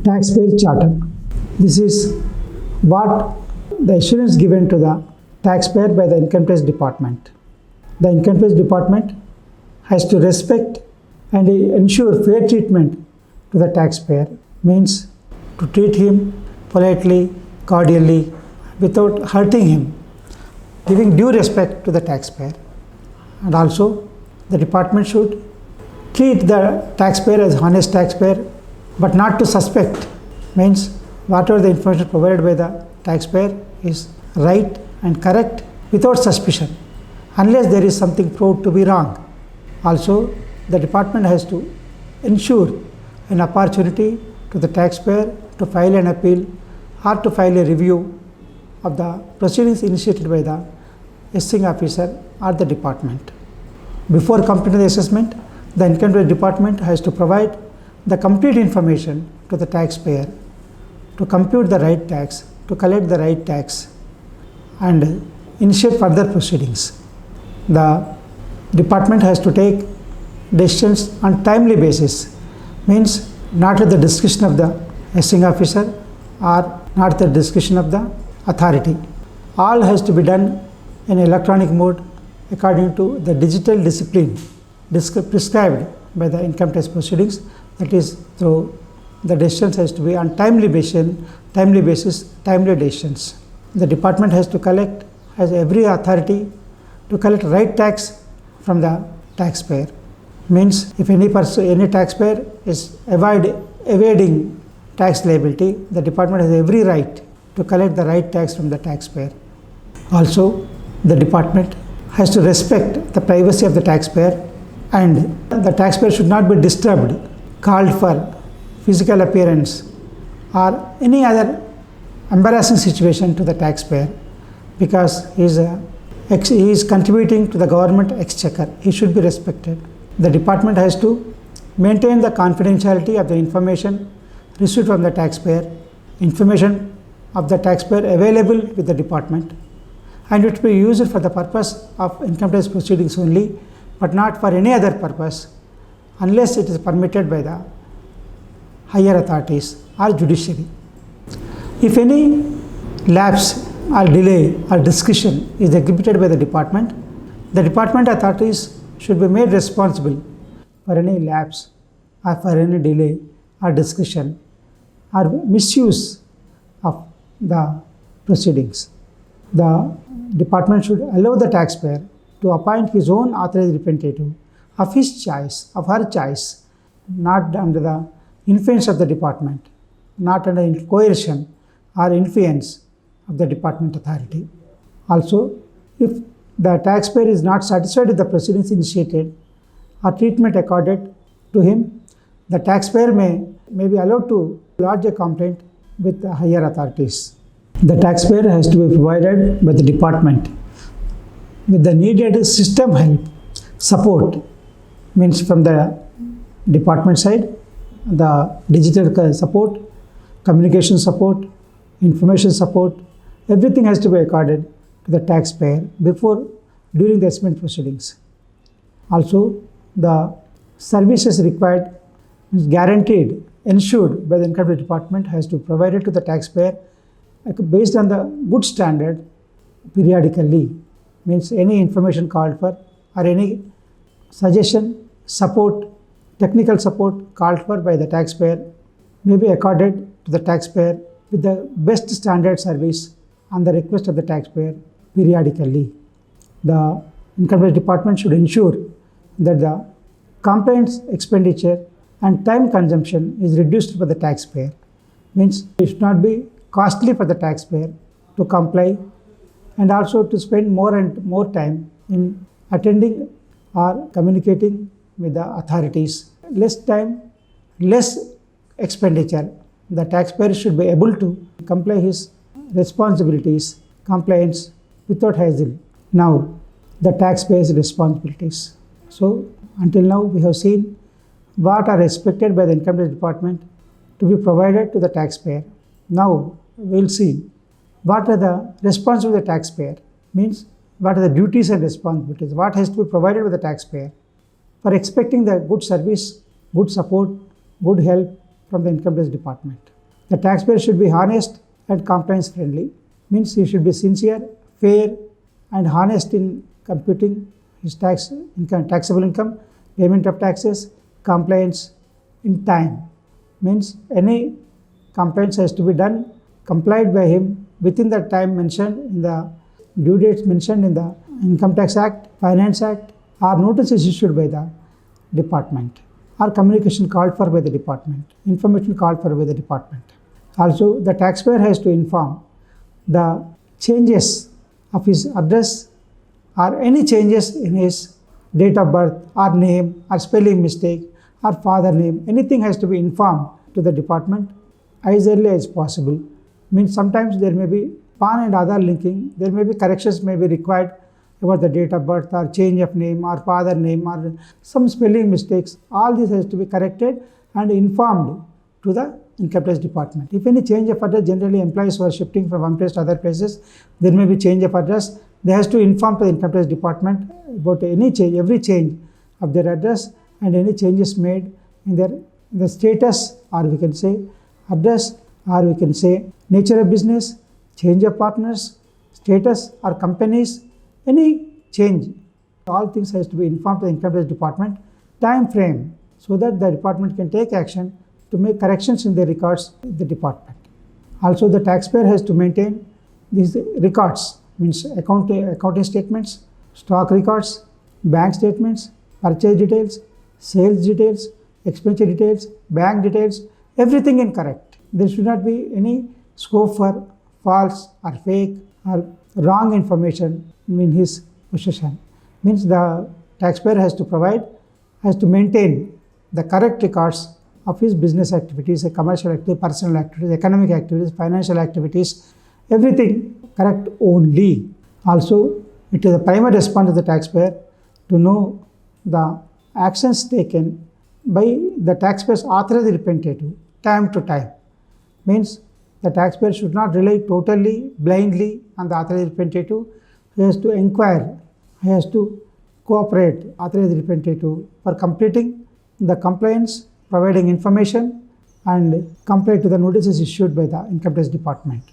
Taxpayer charter. This is what the assurance given to the taxpayer by the Income Tax Department. The Income Tax Department has to respect and ensure fair treatment to the taxpayer, means to treat him politely, cordially, without hurting him, giving due respect to the taxpayer. And also, the department should treat the taxpayer as honest taxpayer, but not to suspect, means whatever the information provided by the taxpayer is right and correct without suspicion, unless there is something proved to be wrong. Also, the department has to ensure an opportunity to the taxpayer to file an appeal or to file a review of the proceedings initiated by the assessing officer or the department. Before completing the assessment, the Income Tax Department has to provide the complete information to the taxpayer to compute the right tax, to collect the right tax, and initiate further proceedings. The department has to take decisions on timely basis, means not at the discretion of the assessing officer or not at the discretion of the authority. All has to be done in electronic mode according to the digital discipline prescribed by the income tax proceedings, that is through the decisions has to be on timely basis, timely decisions. The department has to collect, has every authority to collect right tax from the taxpayer. Means if any taxpayer is evading tax liability, the department has every right to collect the right tax from the taxpayer. Also, the department has to respect the privacy of the taxpayer, and the taxpayer should not be disturbed, called for physical appearance or any other embarrassing situation to the taxpayer, because he is contributing to the government exchequer. He should be respected. The department has to maintain the confidentiality of the information received from the taxpayer, information of the taxpayer available with the department, and it will be used for the purpose of income tax proceedings only, but not for any other purpose unless it is permitted by the higher authorities or judiciary. If any lapse or delay or discretion is exhibited by the department authorities should be made responsible for any lapse or for any delay or discretion or misuse of the proceedings. The department should allow the taxpayer to appoint his own authorized representative of his choice, of her choice, not under the influence of the department, not under coercion or influence of the department authority. Also, if the taxpayer is not satisfied with the proceedings initiated or treatment accorded to him, the taxpayer may be allowed to lodge a complaint with the higher authorities. The taxpayer has to be provided by the department with the needed system help, support, means from the department side, the digital support, communication support, information support, everything has to be accorded to the taxpayer during the assessment proceedings. Also, the services required is guaranteed, ensured by the income tax department has to provide it to the taxpayer based on the good standard periodically, means any information called for or any suggestion, support, technical support called for by the taxpayer may be accorded to the taxpayer with the best standard service on the request of the taxpayer periodically. The income tax department should ensure that the compliance expenditure and time consumption is reduced for the taxpayer, means it should not be costly for the taxpayer to comply and also to spend more and more time in attending or communicating with the authorities. Less time, less expenditure. The taxpayer should be able to comply his responsibilities, compliance without hassle. Now, the taxpayer's responsibilities. So, until now we have seen what are expected by the income tax department to be provided to the taxpayer. Now, we will see what are the responsibilities of the taxpayer, means what are the duties and responsibilities, what has to be provided to the taxpayer for expecting the good service, good support, good help from the income tax department. The taxpayer should be honest and compliance friendly. Means he should be sincere, fair, and honest in computing his taxable income, payment of taxes, compliance in time. Means any compliance has to be done, complied by him within the time mentioned in the due dates mentioned in the Income Tax Act, Finance Act, or notices issued by the department, or communication called for by the department, information called for by the department. Also, the taxpayer has to inform the changes of his address or any changes in his date of birth or name or spelling mistake or father name. Anything has to be informed to the department as early as possible. Means sometimes there may be PAN and Aadhaar linking, there may be corrections may be required about the date of birth or change of name or father name or some spelling mistakes. All this has to be corrected and informed to the Income Tax Department. If any change of address, generally employees who are shifting from one place to other places, there may be change of address. They has to inform to the Income Tax Department about any change, every change of their address and any changes made in the status, or we can say address, or we can say nature of business, change of partners, status or companies, any change. All things has to be informed to the Income Tax Department, time frame, so that the department can take action to make corrections in the records of the department. Also, the taxpayer has to maintain these records, means accounting statements, stock records, bank statements, purchase details, sales details, expenditure details, bank details, everything in correct. There should not be any scope for false or fake or wrong information in his possession. Means the taxpayer has to maintain the correct records of his business activities, commercial activities, personal activities, economic activities, financial activities, everything correct only. Also, it is a primary response of the taxpayer to know the actions taken by the taxpayer's authorized representative time to time. Means the taxpayer should not rely totally, blindly on the authorized representative. He has to inquire, he has to cooperate authorized representative for completing the compliance, providing information and comply to the notices issued by the Income Tax Department.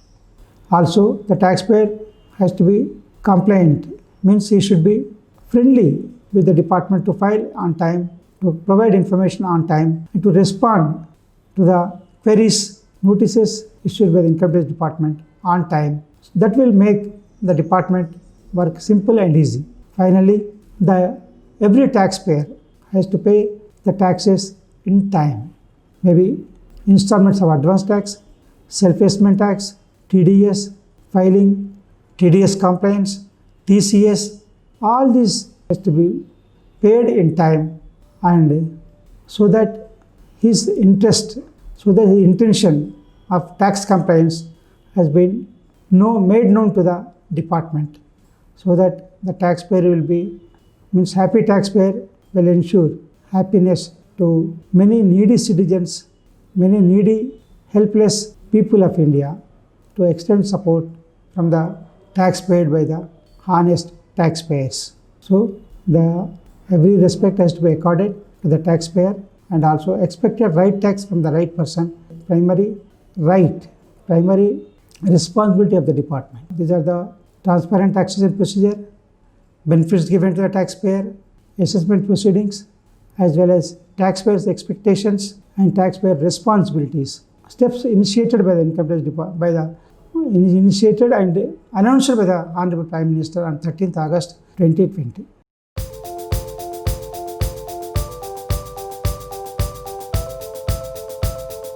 Also, the taxpayer has to be compliant, means he should be friendly with the department to file on time, to provide information on time, and to respond to the queries, notices issued by the Income Tax Department on time. That will make the department work simple and easy. Finally, every taxpayer has to pay the taxes in time. Maybe installments of advance tax, self-assessment tax, TDS, filing, TDS compliance, TCS, all these has to be paid in time, and so that his interest, so that his intention of tax compliance has been made known to the department, so that the taxpayer will be, means happy taxpayer will ensure happiness to many needy citizens, many needy, helpless people of India, to extend support from the tax paid by the honest taxpayers. So, every respect has to be accorded to the taxpayer, and also expected right tax from the right person, primary responsibility of the department. These are the transparent taxation procedure, benefits given to the taxpayer, assessment proceedings, as well as taxpayers' expectations and taxpayer responsibilities. Steps initiated by the Income Tax Department, initiated and announced by the Honorable Prime Minister on 13th August 2020.